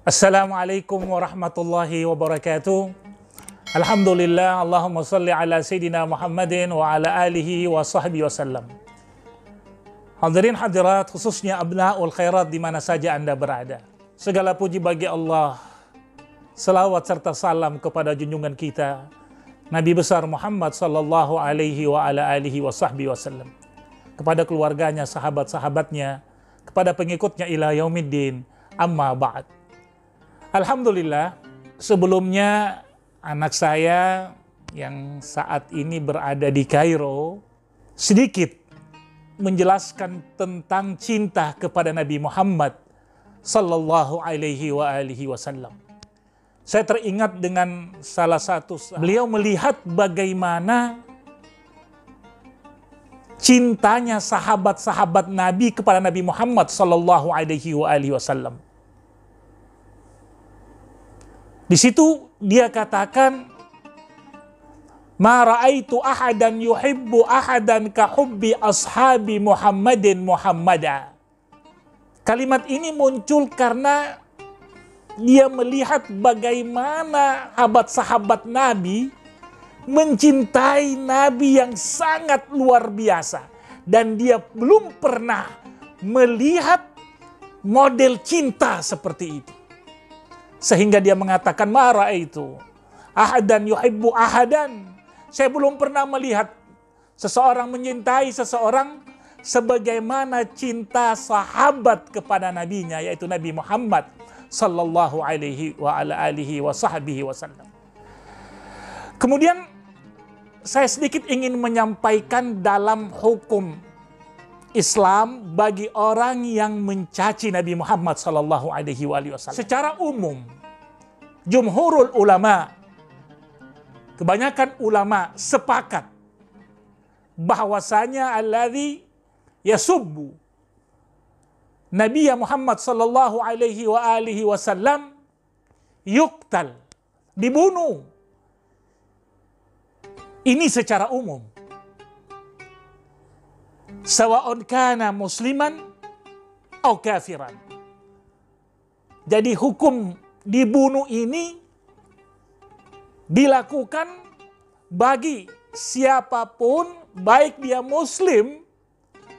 Assalamualaikum warahmatullahi wabarakatuh. Alhamdulillah, Allahumma salli ala Sayyidina Muhammadin wa ala alihi wa sahbihi wasallam. Hadirin hadirat, khususnya abna'ul khairat di mana saja Anda berada. Segala puji bagi Allah. Selawat serta salam kepada junjungan kita, Nabi besar Muhammad sallallahu alaihi wa ala alihi wa sahbihi wasallam. Kepada keluarganya, sahabat-sahabatnya, kepada pengikutnya ila yaumiddin, amma ba'd. Alhamdulillah, sebelumnya anak saya yang saat ini berada di Kairo sedikit menjelaskan tentang cinta kepada Nabi Muhammad sallallahu alaihi wa alihi wasallam. Saya teringat dengan salah satu, beliau melihat bagaimana cintanya sahabat-sahabat Nabi kepada Nabi Muhammad sallallahu alaihi wa alihi wasallam. Di situ dia katakan, "Ma ra'aitu ahadan yuhibbu ahadan ka hubbi ashabi Muhammadin Muhammada." Kalimat ini muncul karena dia melihat bagaimana sahabat-sahabat Nabi mencintai Nabi yang sangat luar biasa. Dan dia belum pernah melihat model cinta seperti itu. Sehingga dia mengatakan, "Ma ra'aitu ahadan yuhibbu ahadan." Saya belum pernah melihat seseorang mencintai seseorang sebagaimana cinta sahabat kepada nabinya, yaitu Nabi Muhammad sallallahu alaihi wa ala alihi wa sahbihi wasallam. Kemudian saya sedikit ingin menyampaikan dalam hukum Islam bagi orang yang mencaci Nabi Muhammad sallallahu alaihi wasallam. Secara umum, jumhurul ulama, kebanyakan ulama sepakat bahwasanya alladzi yasubbu Nabi Muhammad sallallahu alaihi wasallam yuqtal, dibunuh. Ini secara umum. Sawa'un kana musliman atau kafiran. Jadi hukum dibunuh ini dilakukan bagi siapapun, baik dia muslim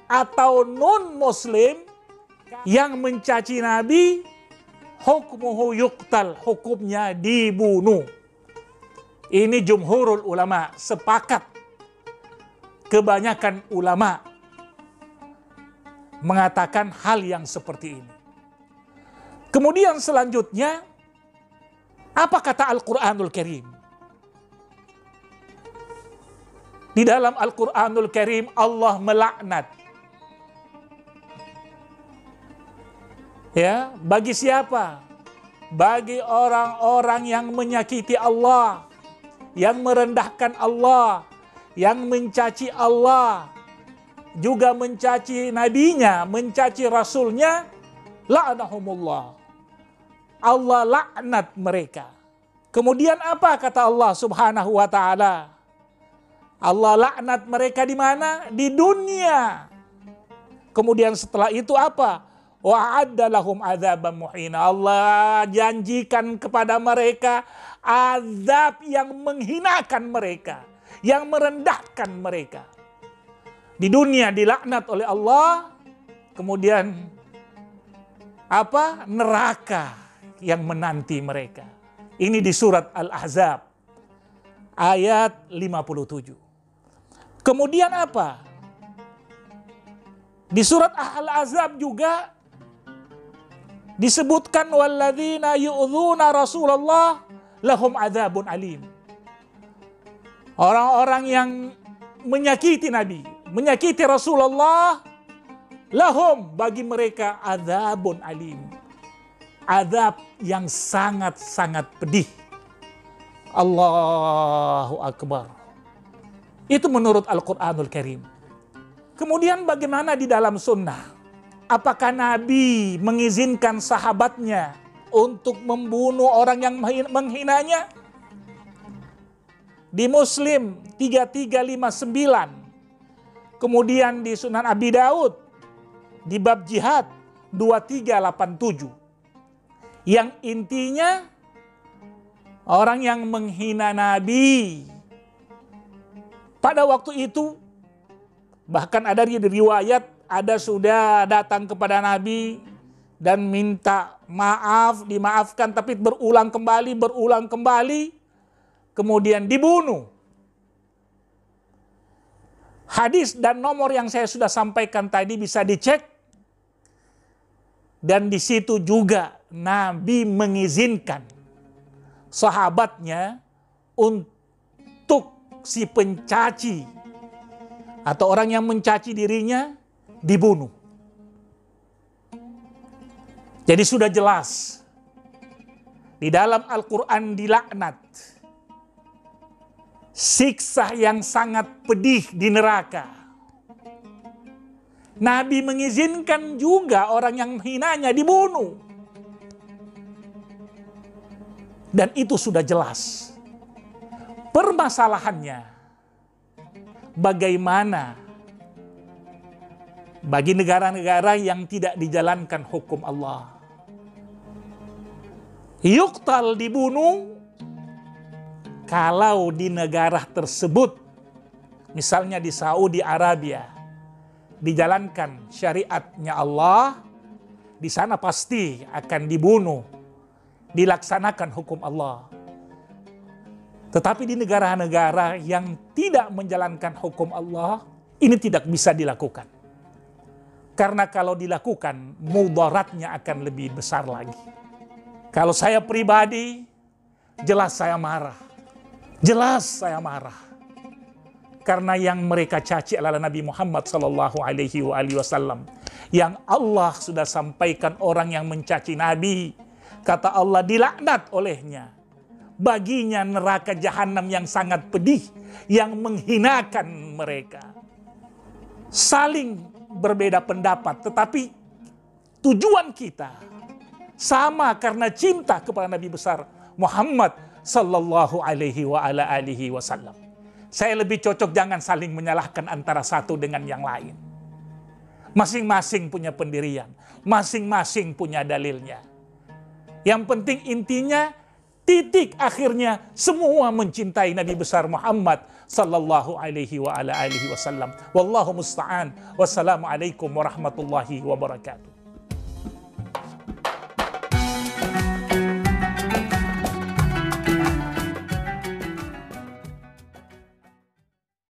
atau non-muslim yang mencaci Nabi, hukmuhu yuqtal, hukumnya dibunuh. Ini jumhurul ulama, sepakat. Kebanyakan ulama mengatakan hal yang seperti ini. Kemudian selanjutnya, apa kata Al-Quranul Karim? Di dalam Al-Quranul Karim Allah melaknat. Ya, bagi siapa? Bagi orang-orang yang menyakiti Allah, yang merendahkan Allah, yang mencaci Allah, juga mencaci nabinya, mencaci rasulnya, la'anahumullah. Allah laknat mereka. Kemudian apa kata Allah Subhanahu wa ta'ala? Allah laknat mereka di mana? Di dunia. Kemudian setelah itu apa? Wa'adda lahum adzaban muhina. Allah janjikan kepada mereka azab yang menghinakan mereka, yang merendahkan mereka. Di dunia dilaknat oleh Allah, kemudian apa? Neraka yang menanti mereka. Ini di surat Al-Ahzab ayat 57. Kemudian apa? Di surat Al-Ahzab juga disebutkan walladzina yu'dzuna Rasulullah lahum adzabun alim. Orang-orang yang menyakiti Nabi, menyakiti Rasulullah, lahum, bagi mereka adzabun alim. Azab yang sangat-sangat pedih. Allahu Akbar. Itu menurut Al-Quranul Karim. Kemudian bagaimana di dalam sunnah? Apakah Nabi mengizinkan sahabatnya untuk membunuh orang yang menghinanya? Di Muslim 3359. Kemudian di Sunan Abi Daud di bab jihad 2387. yang intinya orang yang menghina Nabi pada waktu itu, bahkan ada di riwayat, ada sudah datang kepada Nabi dan minta maaf, dimaafkan, tapi berulang kembali, kemudian dibunuh. Hadis dan nomor yang saya sudah sampaikan tadi bisa dicek. Dan di situ juga Nabi mengizinkan sahabatnya untuk si pencaci atau orang yang mencaci dirinya dibunuh. Jadi sudah jelas di dalam Al-Quran dilaknat, siksa yang sangat pedih di neraka. Nabi mengizinkan juga orang yang menghinanya dibunuh. Dan itu sudah jelas. Permasalahannya, bagaimana bagi negara-negara yang tidak dijalankan hukum Allah? Yuqtal, dibunuh, kalau di negara tersebut, misalnya di Saudi Arabia, dijalankan syariatnya Allah, di sana pasti akan dibunuh, dilaksanakan hukum Allah. Tetapi di negara-negara yang tidak menjalankan hukum Allah, ini tidak bisa dilakukan. Karena kalau dilakukan, mudaratnya akan lebih besar lagi. Kalau saya pribadi, jelas saya marah. Jelas saya marah. Karena yang mereka caci adalah Nabi Muhammad SAW. Yang Allah sudah sampaikan orang yang mencaci Nabi. Kata Allah, dilaknat olehnya. Baginya neraka jahanam yang sangat pedih. Yang menghinakan mereka. Saling berbeda pendapat. Tetapi tujuan kita sama karena cinta kepada Nabi besar Muhammad SAW. Saya lebih cocok jangan saling menyalahkan antara satu dengan yang lain. Masing-masing punya pendirian, masing-masing punya dalilnya. Yang penting intinya, titik akhirnya semua mencintai Nabi besar Muhammad sallallahu alaihi wa ala alihi wasallam. Wallahu musta'an. Wassalamualaikum warahmatullahi wabarakatuh.